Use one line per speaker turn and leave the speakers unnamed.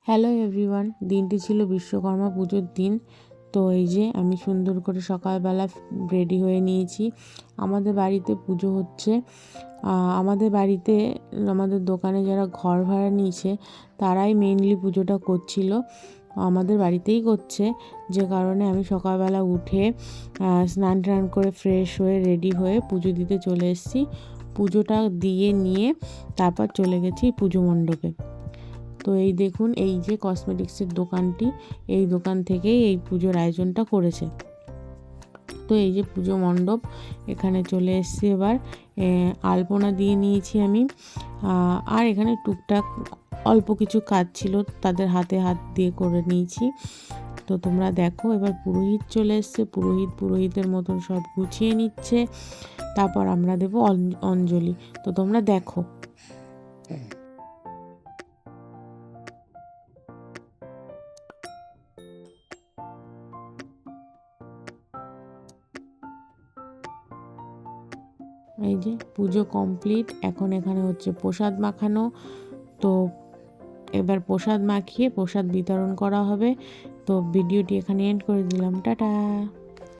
Hello everyone, দিনটি ছিল বিশ্বকর্মা পুজোর দিন। তো এই যে আমি সুন্দর করে সকালবেলা রেডি হয়ে নিয়েছি। আমাদের বাড়িতে পুজো হচ্ছে। আমাদের বাড়িতে আমাদের দোকানে যারা ঘর ভাড়া নিয়েছে তারাই মেইনলি পুজোটা করছিল, আমাদের বাড়িতেই করছে। যে কারণে আমি সকালবেলা উঠে স্নান টান করে ফ্রেশ হয়ে রেডি হয়ে পুজো দিতে চলে এসেছি। পুজোটা দিয়ে নিয়ে তারপর চলে গেছি পুজো মণ্ডপে। তো এই দেখুন, এই যে কসমেটিক্সের দোকানটি, এই দোকান থেকেই এই পুজোর আয়োজনটা করেছে। তো এই যে পুজো মণ্ডপ, এখানে চলে এসেছি। এবার আলপনা দিয়ে নিয়েছি আমি, আর এখানে টুকটাক অল্প কিছু কাজ ছিল, তাদের হাতে হাত দিয়ে করে নিয়েছি। তো তোমরা দেখো, এবার পুরোহিত চলে এসছে। পুরোহিতের মতন সব গুছিয়ে নিচ্ছে, তারপর আমরা দেবো অঞ্জলি। তো তোমরা দেখো। এই যে পুজো কমপ্লিট, এখন এখানে হচ্ছে প্রসাদ মাখানো। তো এবার প্রসাদ মাখিয়ে প্রসাদ বিতরণ করা হবে। তো ভিডিওটি এখানে এন্ড করে দিলাম, টাটা।